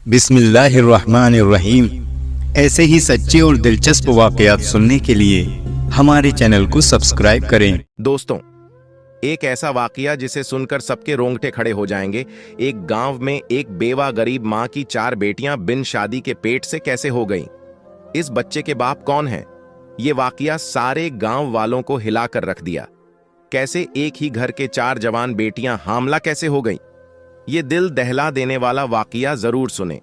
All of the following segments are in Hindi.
बिस्मिल्लाहिर्रहमानिर्रहीम। ऐसे ही सच्चे और दिलचस्प वाक़यात सुनने के लिए हमारे चैनल को सब्सक्राइब करें। दोस्तों, एक ऐसा वाकया जिसे सुनकर सबके रोंगटे खड़े हो जाएंगे। एक गांव में एक बेवा गरीब माँ की 4 बेटियां बिन शादी के पेट से कैसे हो गईं? इस बच्चे के बाप कौन हैं? ये वाकया सारे गांव वालों को हिलाकर रख दिया। कैसे एक ही घर के 4 जवान बेटियां हामला कैसे हो गईं? ये दिल दहला देने वाला वाकया जरूर सुने।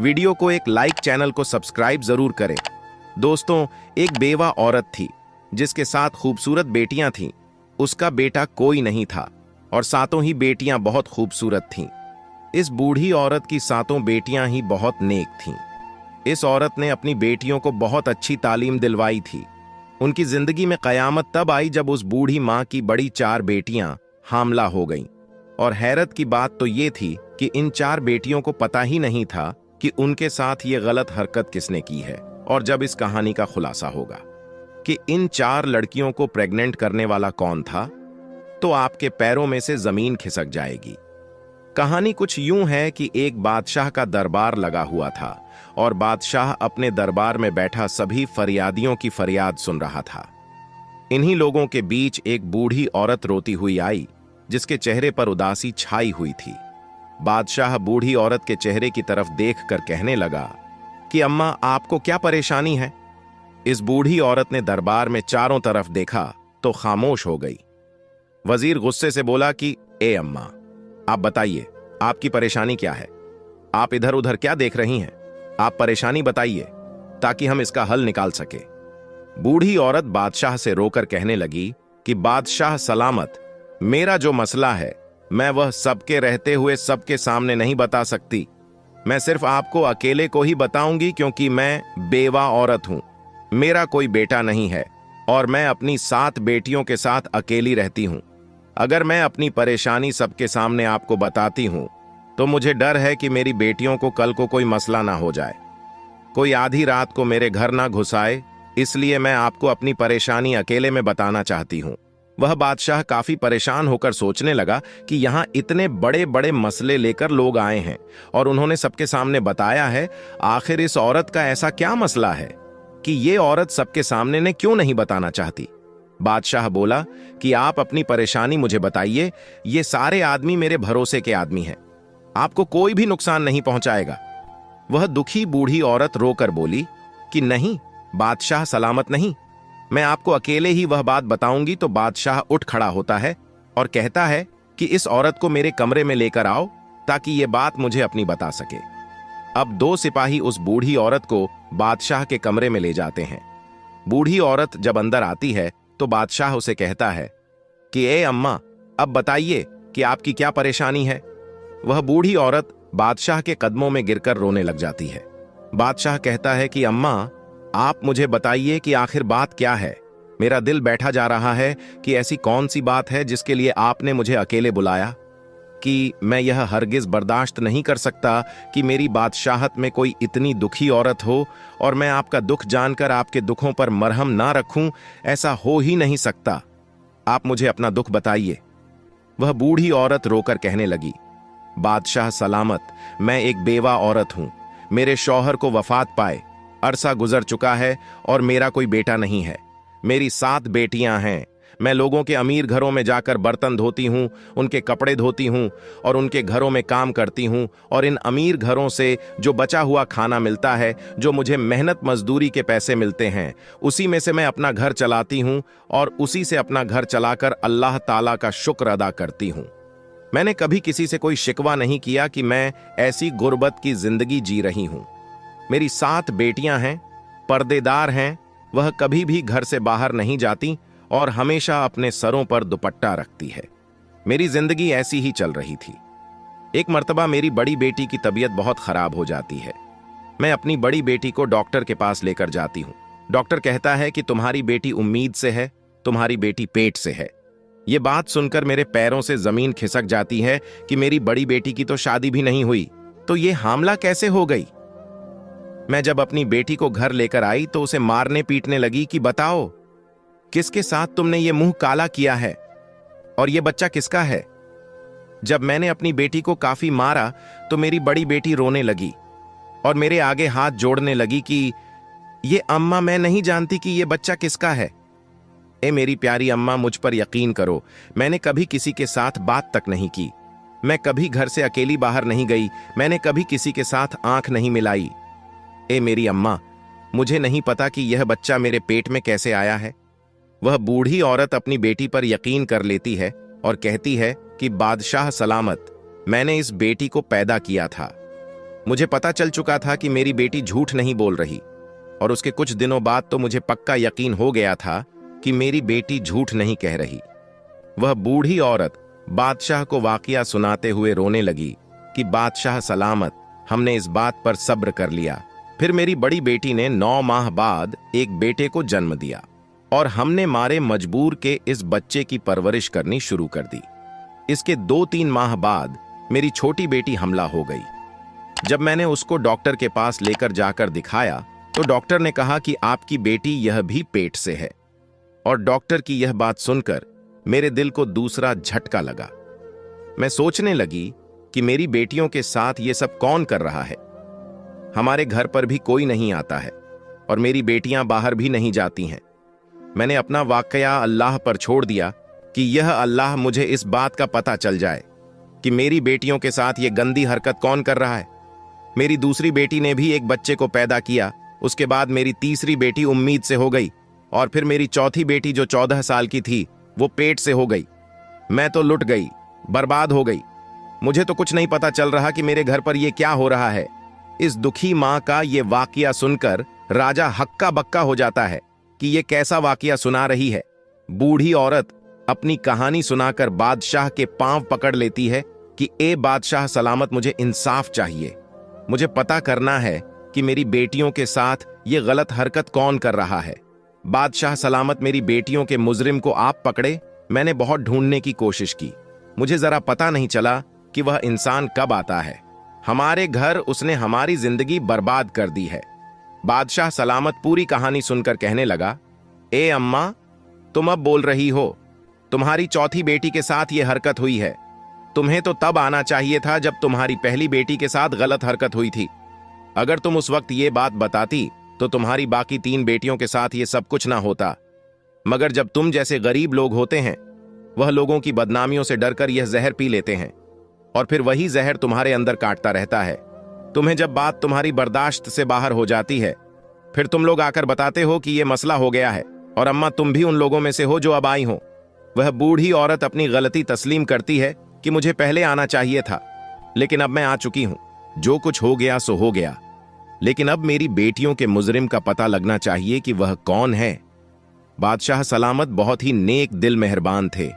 वीडियो को एक लाइक, चैनल को सब्सक्राइब जरूर करें। दोस्तों, एक बेवा औरत थी जिसके 7 खूबसूरत बेटियां थीं। उसका बेटा कोई नहीं था और 7 ही बेटियां बहुत खूबसूरत थीं। इस बूढ़ी औरत की 7 बेटियां ही बहुत नेक थीं। इस औरत ने अपनी बेटियों को बहुत अच्छी तालीम दिलवाई थी। उनकी जिंदगी में कयामत तब आई जब उस बूढ़ी माँ की बड़ी 4 बेटियां हामला हो गईं। और हैरत की बात तो ये थी कि इन 4 बेटियों को पता ही नहीं था कि उनके साथ ये गलत हरकत किसने की है। और जब इस कहानी का खुलासा होगा कि इन 4 लड़कियों को प्रेग्नेंट करने वाला कौन था, तो आपके पैरों में से जमीन खिसक जाएगी। कहानी कुछ यूं है कि एक बादशाह का दरबार लगा हुआ था और बादशाह अपने दरबार में बैठा सभी फरियादियों की फरियाद सुन रहा था। इन्हीं लोगों के बीच एक बूढ़ी औरत रोती हुई आई, जिसके चेहरे पर उदासी छाई हुई थी। बादशाह बूढ़ी औरत के चेहरे की तरफ देखकर कहने लगा कि अम्मा, आपको क्या परेशानी है? इस बूढ़ी औरत ने दरबार में चारों तरफ देखा तो खामोश हो गई। वजीर गुस्से से बोला कि ए अम्मा, आप बताइए, आपकी परेशानी क्या है? आप इधर उधर क्या देख रही हैं? आप परेशानी बताइए ताकि हम इसका हल निकाल सके। बूढ़ी औरत बादशाह से रोकर कहने लगी कि बादशाह सलामत, मेरा जो मसला है मैं वह सबके रहते हुए सबके सामने नहीं बता सकती। मैं सिर्फ आपको अकेले को ही बताऊंगी, क्योंकि मैं बेवा औरत हूं। मेरा कोई बेटा नहीं है और मैं अपनी 7 बेटियों के साथ अकेली रहती हूं। अगर मैं अपनी परेशानी सबके सामने आपको बताती हूं तो मुझे डर है कि मेरी बेटियों को कल को कोई मसला ना हो जाए, कोई आधी रात को मेरे घर ना घुस आए। इसलिए मैं आपको अपनी परेशानी अकेले में बताना चाहती हूं। वह बादशाह काफी परेशान होकर सोचने लगा कि यहां इतने बड़े बड़े मसले लेकर लोग आए हैं और उन्होंने सबके सामने बताया है। आखिर इस औरत का ऐसा क्या मसला है कि ये औरत सबके सामने ने क्यों नहीं बताना चाहती? बादशाह बोला कि आप अपनी परेशानी मुझे बताइए। ये सारे आदमी मेरे भरोसे के आदमी हैं, आपको कोई भी नुकसान नहीं पहुंचाएगा। वह दुखी बूढ़ी औरत रोकर बोली कि नहीं बादशाह, सलामत नहीं, मैं आपको अकेले ही वह बात बताऊंगी। तो बादशाह उठ खड़ा होता है और कहता है कि इस औरत को मेरे कमरे में लेकर आओ ताकि ये बात मुझे अपनी बता सके। अब 2 सिपाही उस बूढ़ी औरत को बादशाह के कमरे में ले जाते हैं। बूढ़ी औरत जब अंदर आती है तो बादशाह उसे कहता है कि ए अम्मा, अब बताइए कि आपकी क्या परेशानी है। वह बूढ़ी औरत बादशाह के कदमों में गिरकर रोने लग जाती है। बादशाह कहता है कि अम्मा, आप मुझे बताइए कि आखिर बात क्या है। मेरा दिल बैठा जा रहा है कि ऐसी कौन सी बात है जिसके लिए आपने मुझे अकेले बुलाया, कि मैं यह हरगिज बर्दाश्त नहीं कर सकता कि मेरी बादशाहत में कोई इतनी दुखी औरत हो और मैं आपका दुख जानकर आपके दुखों पर मरहम ना रखूं। ऐसा हो ही नहीं सकता। आप मुझे अपना दुख बताइए। वह बूढ़ी औरत रोकर कहने लगी, बादशाह सलामत, मैं एक बेवा औरत हूं। मेरे शौहर को वफात पाए अरसा गुजर चुका है और मेरा कोई बेटा नहीं है। मेरी 7 बेटियां हैं। मैं लोगों के अमीर घरों में जाकर बर्तन धोती हूं, उनके कपड़े धोती हूं और उनके घरों में काम करती हूं। और इन अमीर घरों से जो बचा हुआ खाना मिलता है, जो मुझे मेहनत मजदूरी के पैसे मिलते हैं, उसी में से मैं अपना घर चलाती हूं और उसी से अपना घर चलाकर अल्लाह ताला का शुक्र अदा करती हूं। मैंने कभी किसी से कोई शिकवा नहीं किया कि मैं ऐसी गुर्बत की जिंदगी जी रही हूं। मेरी 7 बेटियां हैं, पर्देदार हैं। वह कभी भी घर से बाहर नहीं जाती और हमेशा अपने सरों पर दुपट्टा रखती है। मेरी जिंदगी ऐसी ही चल रही थी। एक मर्तबा मेरी बड़ी बेटी की तबीयत बहुत खराब हो जाती है। मैं अपनी बड़ी बेटी को डॉक्टर के पास लेकर जाती हूँ। डॉक्टर कहता है कि तुम्हारी बेटी उम्मीद से है, तुम्हारी बेटी पेट से है। ये बात सुनकर मेरे पैरों से जमीन खिसक जाती है कि मेरी बड़ी बेटी की तो शादी भी नहीं हुई, तो ये हामला कैसे हो गई। मैं जब अपनी बेटी को घर लेकर आई तो उसे मारने पीटने लगी कि बताओ किसके साथ तुमने ये मुंह काला किया है और ये बच्चा किसका है। जब मैंने अपनी बेटी को काफी मारा तो मेरी बड़ी बेटी रोने लगी और मेरे आगे हाथ जोड़ने लगी कि ये अम्मा, मैं नहीं जानती कि ये बच्चा किसका है। ए मेरी प्यारी अम्मा, मुझ पर यकीन करो, मैंने कभी किसी के साथ बात तक नहीं की। मैं कभी घर से अकेली बाहर नहीं गई। मैंने कभी किसी के साथ आंख नहीं मिलाई। ए मेरी अम्मा, मुझे नहीं पता कि यह बच्चा मेरे पेट में कैसे आया है। वह बूढ़ी औरत अपनी बेटी पर यकीन कर लेती है और कहती है कि बादशाह सलामत, मैंने इस बेटी को पैदा किया था। मुझे पता चल चुका था कि मेरी बेटी झूठ नहीं बोल रही, और उसके कुछ दिनों बाद तो मुझे पक्का यकीन हो गया था कि मेरी बेटी झूठ नहीं कह रही। वह बूढ़ी औरत बादशाह को वाकया सुनाते हुए रोने लगी कि बादशाह सलामत, हमने इस बात पर सब्र कर लिया। फिर मेरी बड़ी बेटी ने 9 माह बाद एक बेटे को जन्म दिया और हमने मारे मजबूर के इस बच्चे की परवरिश करनी शुरू कर दी। इसके 2-3 माह बाद मेरी छोटी बेटी हमला हो गई। जब मैंने उसको डॉक्टर के पास लेकर जाकर दिखाया तो डॉक्टर ने कहा कि आपकी बेटी यह भी पेट से है। और डॉक्टर की यह बात सुनकर मेरे दिल को दूसरा झटका लगा। मैं सोचने लगी कि मेरी बेटियों के साथ ये सब कौन कर रहा है। हमारे घर पर भी कोई नहीं आता है और मेरी बेटियां बाहर भी नहीं जाती हैं। मैंने अपना वाकया अल्लाह पर छोड़ दिया कि यह अल्लाह मुझे इस बात का पता चल जाए कि मेरी बेटियों के साथ ये गंदी हरकत कौन कर रहा है। मेरी दूसरी बेटी ने भी एक बच्चे को पैदा किया। उसके बाद मेरी तीसरी बेटी उम्मीद से हो गई और फिर मेरी चौथी बेटी जो 14 साल की थी वो पेट से हो गई। मैं तो लुट गई, बर्बाद हो गई। मुझे तो कुछ नहीं पता चल रहा कि मेरे घर पर यह क्या हो रहा है। इस दुखी मां का ये वाकया सुनकर राजा हक्का बक्का हो जाता है कि ये कैसा वाकया सुना रही है। बूढ़ी औरत अपनी कहानी सुनाकर बादशाह के पांव पकड़ लेती है कि ए बादशाह सलामत, मुझे इंसाफ चाहिए। मुझे पता करना है कि मेरी बेटियों के साथ ये गलत हरकत कौन कर रहा है। बादशाह सलामत, मेरी बेटियों के मुजरिम को आप पकड़े। मैंने बहुत ढूंढने की कोशिश की, मुझे जरा पता नहीं चला कि वह इंसान कब आता है। हमारे घर उसने हमारी जिंदगी बर्बाद कर दी है। बादशाह सलामत पूरी कहानी सुनकर कहने लगा, ए अम्मा, तुम अब बोल रही हो। तुम्हारी चौथी बेटी के साथ यह हरकत हुई है। तुम्हें तो तब आना चाहिए था जब तुम्हारी पहली बेटी के साथ गलत हरकत हुई थी। अगर तुम उस वक्त ये बात बताती तो तुम्हारी बाकी 3 बेटियों के साथ ये सब कुछ ना होता। मगर जब तुम जैसे गरीब लोग होते हैं, वह लोगों की बदनामियों से डरकर यह जहर पी लेते हैं और फिर वही जहर तुम्हारे अंदर काटता रहता है। तुम्हें जब बात तुम्हारी बर्दाश्त से बाहर हो जाती है, फिर तुम लोग आकर बताते हो कि यह मसला हो गया है। और अम्मा, तुम भी उन लोगों में से हो जो अब आई हो। वह बूढ़ी औरत अपनी गलती तस्लीम करती है कि मुझे पहले आना चाहिए था, लेकिन अब मैं आ चुकी हूं। जो कुछ हो गया सो हो गया, लेकिन अब मेरी बेटियों के मुजरिम का पता लगना चाहिए कि वह कौन है। बादशाह सलामत बहुत ही नेक दिल मेहरबान थे।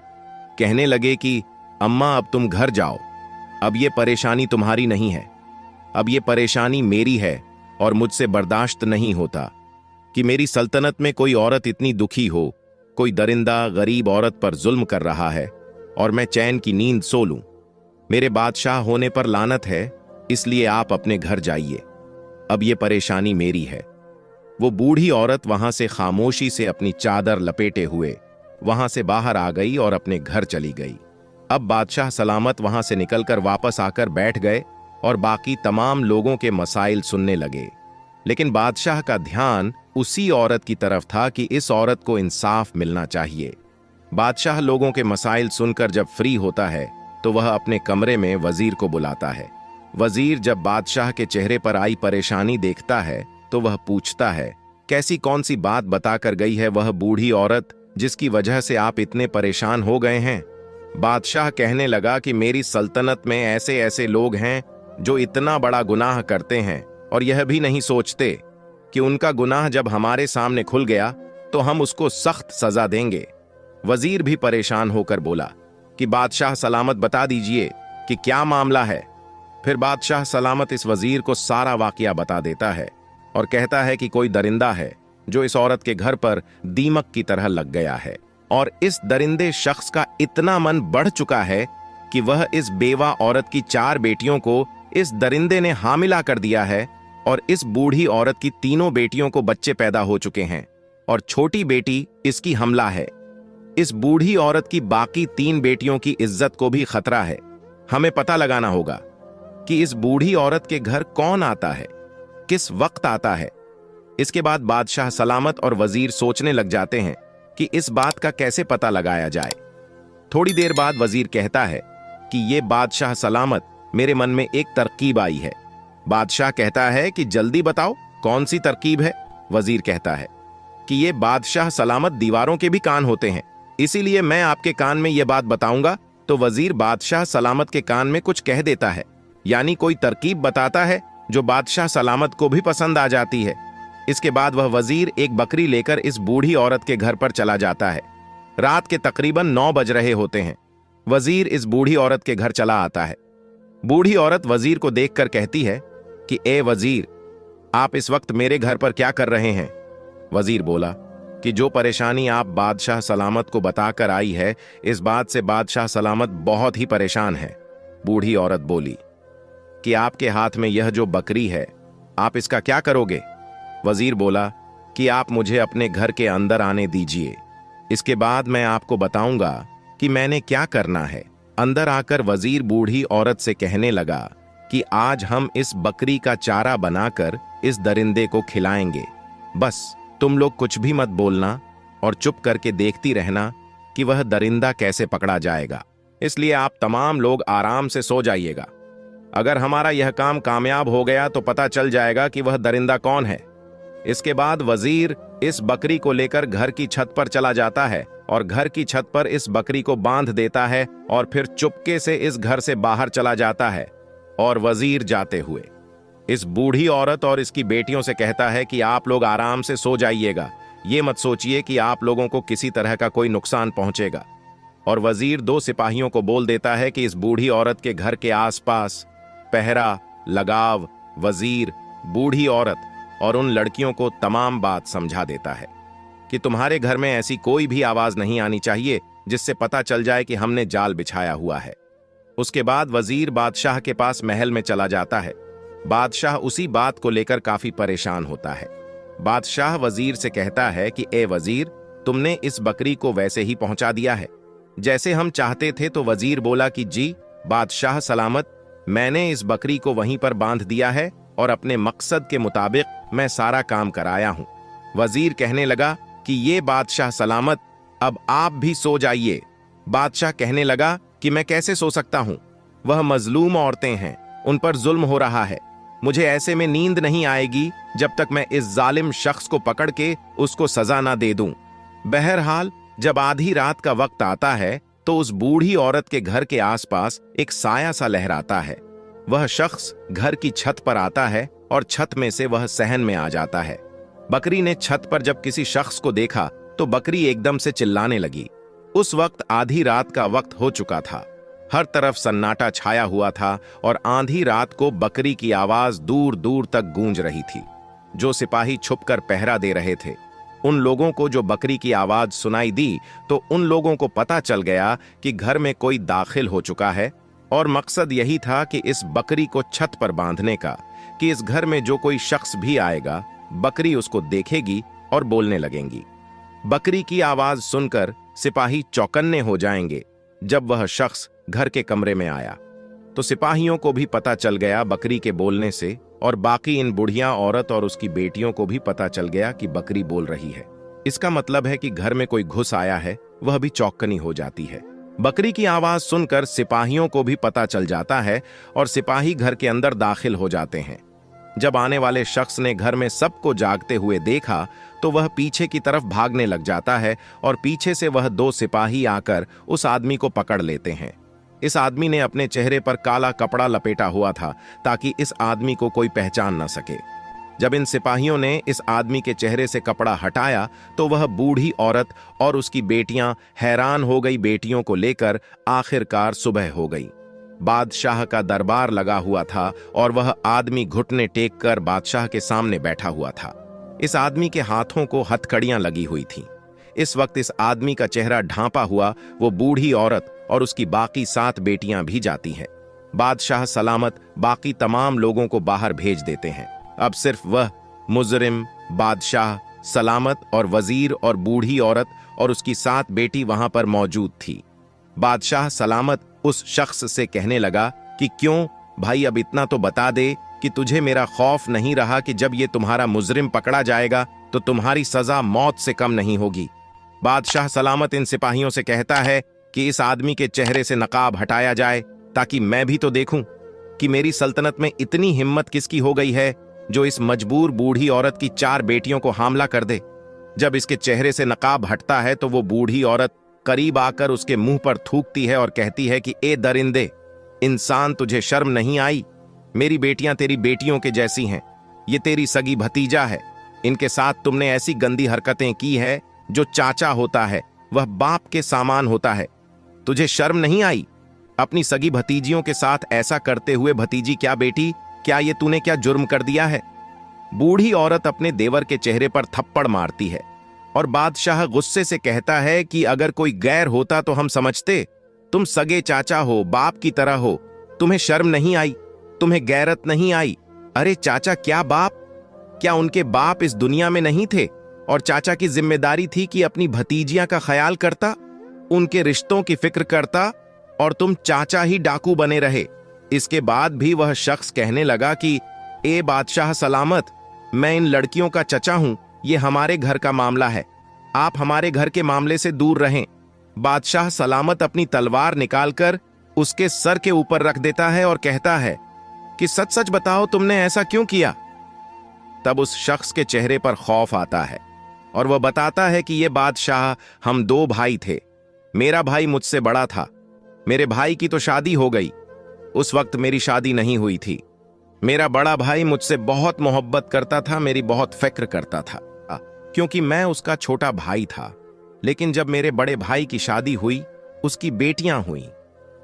कहने लगे कि अम्मा, अब तुम घर जाओ। अब ये परेशानी तुम्हारी नहीं है, अब ये परेशानी मेरी है और मुझसे बर्दाश्त नहीं होता कि मेरी सल्तनत में कोई औरत इतनी दुखी हो। कोई दरिंदा गरीब औरत पर जुल्म कर रहा है और मैं चैन की नींद सो लूं। मेरे बादशाह होने पर लानत है, इसलिए आप अपने घर जाइए। अब ये परेशानी मेरी है। वो बूढ़ी औरत वहां से खामोशी से अपनी चादर लपेटे हुए वहां से बाहर आ गई और अपने घर चली गई। अब बादशाह सलामत वहां से निकलकर वापस आकर बैठ गए और बाकी तमाम लोगों के मसाइल सुनने लगे। लेकिन बादशाह का ध्यान उसी औरत की तरफ था कि इस औरत को इंसाफ मिलना चाहिए। बादशाह लोगों के मसाइल सुनकर जब फ्री होता है तो वह अपने कमरे में वजीर को बुलाता है। वजीर जब बादशाह के चेहरे पर आई परेशानी देखता है तो वह पूछता है, कैसी कौन सी बात बताकर गई है वह बूढ़ी औरत जिसकी वजह से आप इतने परेशान हो गए हैं। बादशाह कहने लगा कि मेरी सल्तनत में ऐसे ऐसे लोग हैं जो इतना बड़ा गुनाह करते हैं और यह भी नहीं सोचते कि उनका गुनाह जब हमारे सामने खुल गया तो हम उसको सख्त सजा देंगे। वजीर भी परेशान होकर बोला कि बादशाह सलामत, बता दीजिए कि क्या मामला है। फिर बादशाह सलामत इस वजीर को सारा वाकया बता देता है और कहता है कि कोई दरिंदा है जो इस औरत के घर पर दीमक की तरह लग गया है और इस दरिंदे शख्स का इतना मन बढ़ चुका है कि वह इस बेवा औरत की 4 बेटियों को इस दरिंदे ने हामिला कर दिया है और इस बूढ़ी औरत की 3 बेटियों को बच्चे पैदा हो चुके हैं और छोटी बेटी इसकी हमला है। इस बूढ़ी औरत की बाकी 3 बेटियों की इज्जत को भी खतरा है। हमें पता लगाना होगा कि इस बूढ़ी औरत के घर कौन आता है किस वक्त आता है। इसके बाद बादशाह सलामत और वजीर सोचने लग जाते हैं कि इस बात का कैसे पता लगाया जाए। थोड़ी देर बाद वजीर कहता है कि ये बादशाह सलामत, मेरे मन में एक तरकीब आई है। बादशाह कहता है कि जल्दी बताओ कौन सी तरकीब है। वजीर कहता है कि ये बादशाह सलामत दीवारों के भी कान होते हैं, इसीलिए मैं आपके कान में ये बात बताऊंगा। तो वजीर बादशाह सलामत के कान में कुछ कह देता है, यानी कोई तरकीब बताता है जो बादशाह सलामत को भी पसंद आ जाती है। इसके बाद वह वजीर एक बकरी लेकर इस बूढ़ी औरत के घर पर चला जाता है। रात के तकरीबन 9 बज रहे होते हैं। वजीर इस बूढ़ी औरत के घर चला आता है। बूढ़ी औरत वजीर को देखकर कहती है कि ए वजीर, आप इस वक्त मेरे घर पर क्या कर रहे हैं। वजीर बोला कि जो परेशानी आप बादशाह सलामत को बताकर आई है, इस बात से बादशाह सलामत बहुत ही परेशान है। बूढ़ी औरत बोली कि आपके हाथ में यह जो बकरी है, आप इसका क्या करोगे। वजीर बोला कि आप मुझे अपने घर के अंदर आने दीजिए, इसके बाद मैं आपको बताऊंगा कि मैंने क्या करना है। अंदर आकर वजीर बूढ़ी औरत से कहने लगा कि आज हम इस बकरी का चारा बनाकर इस दरिंदे को खिलाएंगे। बस तुम लोग कुछ भी मत बोलना और चुप करके देखती रहना कि वह दरिंदा कैसे पकड़ा जाएगा। इसलिए आप तमाम लोग आराम से सो जाइएगा। अगर हमारा यह काम कामयाब हो गया तो पता चल जाएगा कि वह दरिंदा कौन है। इसके बाद वजीर इस बकरी को लेकर घर की छत पर चला जाता है और घर की छत पर इस बकरी को बांध देता है और फिर चुपके से इस घर से बाहर चला जाता है। और वजीर जाते हुए इस बूढ़ी औरत और इसकी बेटियों से कहता है कि आप लोग आराम से सो जाइएगा, ये मत सोचिए कि आप लोगों को किसी तरह का कोई नुकसान पहुंचेगा। और वजीर 2 सिपाहियों को बोल देता है कि इस बूढ़ी औरत के घर के आसपास पहरा लगाव। वजीर बूढ़ी औरत और उन लड़कियों को तमाम बात समझा देता है कि तुम्हारे घर में ऐसी कोई भी आवाज नहीं आनी चाहिए जिससे पता चल जाए कि हमने जाल बिछाया हुआ है। उसके बाद वजीर बादशाह के पास महल में चला जाता है। बादशाह उसी बात को लेकर काफी परेशान होता है। बादशाह वजीर से कहता है कि ए वजीर, तुमने इस बकरी को वैसे ही पहुंचा दिया है जैसे हम चाहते थे। तो वजीर बोला कि जी बादशाह सलामत, मैंने इस बकरी को वहीं पर बांध दिया है और अपने मकसद के मुताबिक मैं सारा काम कराया हूं। वजीर कहने लगा कि ये बादशाह सलामत, अब आप भी सो जाइए। बादशाह कहने लगा कि मैं कैसे सो सकता हूं, वह मजलूम औरतें हैं, उन पर जुल्म हो रहा है। मुझे ऐसे में नींद नहीं आएगी जब तक मैं इस जालिम शख्स को पकड़ के उसको सजा ना दे दूं। बहरहाल जब आधी रात का वक्त आता है तो उस बूढ़ी औरत के घर के आसपास एक साया सा लहराता है। वह शख्स घर की छत पर आता है और छत में से वह सहन में आ जाता है। बकरी ने छत पर जब किसी शख्स को देखा तो बकरी एकदम से चिल्लाने लगी। उस वक्त आधी रात का वक्त हो चुका था। हर तरफ सन्नाटा छाया हुआ था और आधी रात को बकरी की आवाज दूर दूर तक गूंज रही थी। जो सिपाही छुपकर पहरा दे रहे थे, उन लोगों को जो बकरी की आवाज सुनाई दी तो उन लोगों को पता चल गया कि घर में कोई दाखिल हो चुका है और मकसद यही था कि इस बकरी को छत पर बांधने का, कि इस घर में जो कोई शख्स भी आएगा बकरी उसको देखेगी और बोलने लगेंगी। बकरी की आवाज सुनकर सिपाही चौकन्ने हो जाएंगे। जब वह शख्स घर के कमरे में आया तो सिपाहियों को भी पता चल गया बकरी के बोलने से, और बाकी इन बुढ़िया औरत और उसकी बेटियों को भी पता चल गया कि बकरी बोल रही है। इसका मतलब है कि घर में कोई घुस आया है। वह भी चौकन्नी हो जाती है। बकरी की आवाज सुनकर सिपाहियों को भी पता चल जाता है और सिपाही घर के अंदर दाखिल हो जाते हैं। जब आने वाले शख्स ने घर में सबको जागते हुए देखा तो वह पीछे की तरफ भागने लग जाता है और पीछे से वह 2 सिपाही आकर उस आदमी को पकड़ लेते हैं। इस आदमी ने अपने चेहरे पर काला कपड़ा लपेटा हुआ था ताकि इस आदमी को कोई पहचान न सके। जब इन सिपाहियों ने इस आदमी के चेहरे से कपड़ा हटाया तो वह बूढ़ी औरत और उसकी बेटियां हैरान हो गई। बेटियों को लेकर आखिरकार सुबह हो गई। बादशाह का दरबार लगा हुआ था और वह आदमी घुटने टेक कर बादशाह के सामने बैठा हुआ था। इस आदमी के हाथों को हथकड़ियां लगी हुई थीं। इस वक्त इस आदमी का चेहरा ढांपा हुआ वो बूढ़ी औरत और उसकी बाकी 7 बेटियां भी जाती हैं। बादशाह सलामत बाकी तमाम लोगों को बाहर भेज देते हैं। अब सिर्फ वह मुजरिम, बादशाह सलामत और वजीर और बूढ़ी औरत और उसकी 7 बेटी वहां पर मौजूद थी। बादशाह सलामत उस शख्स से कहने लगा कि क्यों भाई, अब इतना तो बता दे कि तुझे मेरा खौफ नहीं रहा कि जब ये तुम्हारा मुजरिम पकड़ा जाएगा तो तुम्हारी सजा मौत से कम नहीं होगी। बादशाह सलामत इन सिपाहियों से कहता है कि इस आदमी के चेहरे से नकाब हटाया जाए ताकि मैं भी तो देखूं कि मेरी सल्तनत में इतनी हिम्मत किसकी हो गई है जो इस मजबूर बूढ़ी औरत की 4 बेटियों को हामला कर दे। जब इसके चेहरे से नकाब हटता है तो वो बूढ़ी औरत करीब आकर उसके मुंह पर थूकती है और कहती है कि ए दरिंदे, इंसान, तुझे शर्म नहीं आई? मेरी बेटियां तेरी बेटियों के जैसी हैं, ये तेरी सगी भतीजा है, इनके साथ तुमने ऐसी गंदी हरकतें की है। जो चाचा होता है वह बाप के सामान होता है, तुझे शर्म नहीं आई? अपनी सगी भतीजियों के साथ ऐसा करते हुए भतीजी, क्या बेटी, क्या ये तूने क्या जुर्म कर दिया है? बूढ़ी औरत अपने देवर के चेहरे पर थप्पड़ मारती है और बादशाह गुस्से से कहता है कि अगर कोई गैर होता तो हम समझते, तुम सगे चाचा हो, बाप की तरह हो, तुम्हें शर्म नहीं आई? तुम्हें गैरत नहीं आई? अरे चाचा, क्या बाप? क्या उनके बाप इस दुनिया में नहीं थे और चाचा की जिम्मेदारी थी कि अपनी भतीजियां का ख्याल करता, उनके रिश्तों की फिक्र करता, और तुम चाचा ही डाकू बने रहे। इसके बाद भी वह शख्स कहने लगा कि ए बादशाह सलामत, मैं इन लड़कियों का चचा हूं, ये हमारे घर का मामला है, आप हमारे घर के मामले से दूर रहें। बादशाह सलामत अपनी तलवार निकालकर उसके सर के ऊपर रख देता है और कहता है कि सच सच बताओ, तुमने ऐसा क्यों किया? तब उस शख्स के चेहरे पर खौफ आता है और वह बताता है कि ये बादशाह, हम 2 भाई थे, मेरा भाई मुझसे बड़ा था, मेरे भाई की तो शादी हो गई, उस वक्त मेरी शादी नहीं हुई थी। मेरा बड़ा भाई मुझसे बहुत मोहब्बत करता था, मेरी बहुत फिक्र करता था, क्योंकि मैं उसका छोटा भाई था। लेकिन जब मेरे बड़े भाई की शादी हुई, उसकी बेटियां हुई,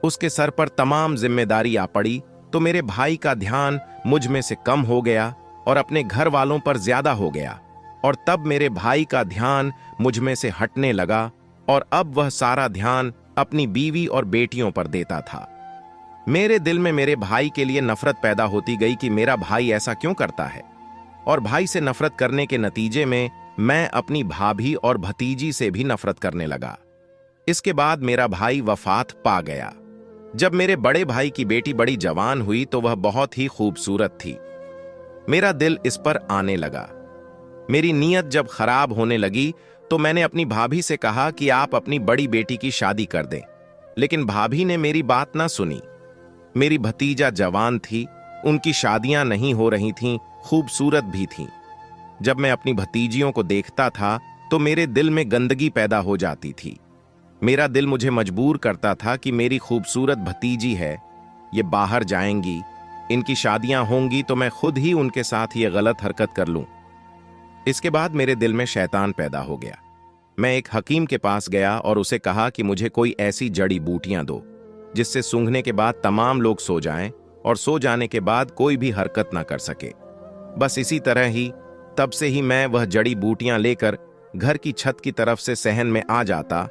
उसके सर पर तमाम जिम्मेदारी आ पड़ी, तो मेरे भाई का ध्यान मुझ में से कम हो गया और अपने घर वालों पर ज्यादा हो गया, और तब मेरे भाई का ध्यान मुझ में से हटने लगा और अब वह सारा ध्यान अपनी बीवी और बेटियों पर देता था। मेरे दिल में मेरे भाई के लिए नफरत पैदा होती गई कि मेरा भाई ऐसा क्यों करता है, और भाई से नफरत करने के नतीजे में मैं अपनी भाभी और भतीजी से भी नफरत करने लगा। इसके बाद मेरा भाई वफात पा गया। जब मेरे बड़े भाई की बेटी बड़ी जवान हुई तो वह बहुत ही खूबसूरत थी। मेरा दिल इस पर आने लगा। मेरी नीयत जब खराब होने लगी तो मैंने अपनी भाभी से कहा कि आप अपनी बड़ी बेटी की शादी कर दें, लेकिन भाभी ने मेरी बात ना सुनी। मेरी भतीजा जवान थी, उनकी शादियां नहीं हो रही थीं, खूबसूरत भी थीं। जब मैं अपनी भतीजियों को देखता था तो मेरे दिल में गंदगी पैदा हो जाती थी। मेरा दिल मुझे मजबूर करता था कि मेरी खूबसूरत भतीजी है, ये बाहर जाएंगी, इनकी शादियां होंगी तो मैं खुद ही उनके साथ ये गलत हरकत कर लूं। इसके बाद मेरे दिल में शैतान पैदा हो गया। मैं एक हकीम के पास गया और उसे कहा कि मुझे कोई ऐसी जड़ी बूटियां दो जिससे सूंघने के बाद तमाम लोग सो जाएं और सो जाने के बाद कोई भी हरकत ना कर सके। बस इसी तरह ही तब से ही मैं वह जड़ी बूटियां लेकर घर की छत की तरफ से सहन में आ जाता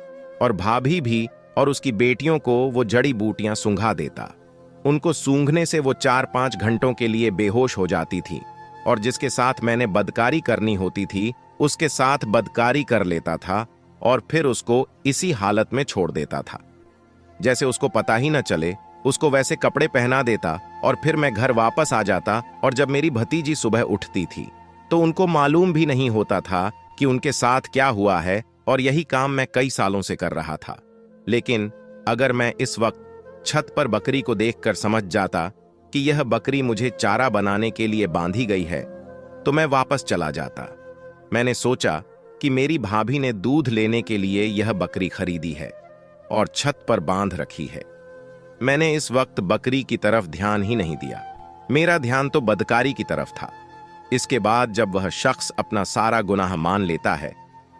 और भाभी भी और उसकी बेटियों को वो जड़ी बूटियां सूंघा देता। उनको सूंघने से वो 4-5 घंटों के लिए बेहोश हो जाती थी और जिसके साथ मैंने बदकारी करनी होती थी उसके साथ बदकारी कर लेता था और फिर उसको इसी हालत में छोड़ देता था। जैसे उसको पता ही न चले, उसको वैसे कपड़े पहना देता और फिर मैं घर वापस आ जाता। और जब मेरी भतीजी सुबह उठती थी तो उनको मालूम भी नहीं होता था कि उनके साथ क्या हुआ है, और यही काम मैं कई सालों से कर रहा था। लेकिन अगर मैं इस वक्त छत पर बकरी को देखकर समझ जाता कि यह बकरी मुझे चारा बनाने के लिए बांधी गई है तो मैं वापस चला जाता। मैंने सोचा कि मेरी भाभी ने दूध लेने के लिए यह बकरी खरीदी है और छत पर बांध रखी है। मैंने इस वक्त बकरी की तरफ ध्यान ही नहीं दिया, मेरा ध्यान तो बदकारी की तरफ था। इसके बाद जब वह शख्स अपना सारा गुनाह मान लेता है,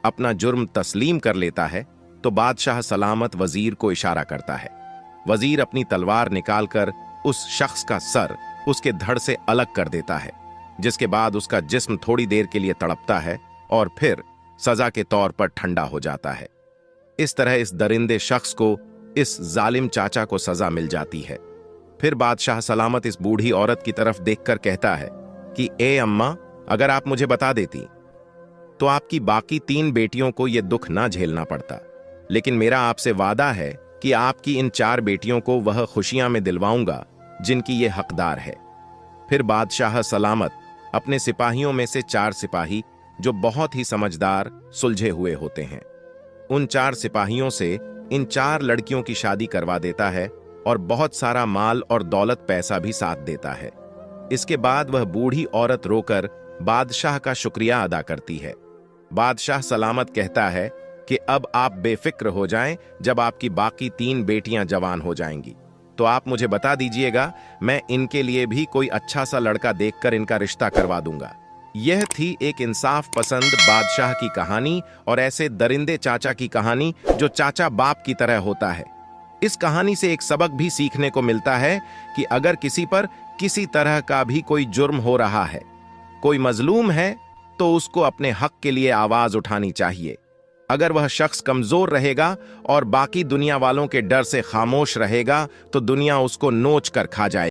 अपना जुर्म तस्लीम कर लेता है, तो बादशाह सलामत वजीर को इशारा करता है। वजीर अपनी तलवार निकालकर उस शख्स का सर उसके धड़ से अलग कर देता है, जिसके बाद उसका जिस्म थोड़ी देर के लिए तड़पता है और फिर सजा के तौर पर ठंडा हो जाता है। इस तरह इस दरिंदे शख्स को, इस जालिम चाचा को सजा मिल जाती है। फिर बादशाह सलामत इस बूढ़ी औरत की तरफ देखकर कहता है कि ए अम्मा, अगर आप मुझे बता देती तो आपकी बाकी 3 बेटियों को यह दुख ना झेलना पड़ता, लेकिन मेरा आपसे वादा है कि आपकी इन 4 बेटियों को वह खुशियां में दिलवाऊंगा जिनकी ये हकदार है। फिर बादशाह सलामत अपने सिपाहियों में से 4 सिपाही जो बहुत ही समझदार सुलझे हुए होते हैं, उन 4 सिपाहियों से इन 4 लड़कियों की शादी करवा देता है और बहुत सारा माल और दौलत पैसा भी साथ देता है। इसके बाद वह बूढ़ी औरत रोकर बादशाह का शुक्रिया अदा करती है। बादशाह सलामत कहता है कि अब आप बेफिक्र हो जाएं, जब आपकी बाकी 3 बेटियां जवान हो जाएंगी तो आप मुझे बता दीजिएगा, मैं इनके लिए भी कोई अच्छा सा लड़का देखकर इनका रिश्ता करवा दूंगा। यह थी एक इंसाफ पसंद बादशाह की कहानी और ऐसे दरिंदे चाचा की कहानी जो चाचा बाप की तरह होता है। इस कहानी से एक सबक भी सीखने को मिलता है कि अगर किसी पर किसी तरह का भी कोई जुर्म हो रहा है, कोई मजलूम है, तो उसको अपने हक के लिए आवाज उठानी चाहिए। अगर वह शख्स कमजोर रहेगा और बाकी दुनिया वालों के डर से खामोश रहेगा तो दुनिया उसको नोच कर खा जाएगी।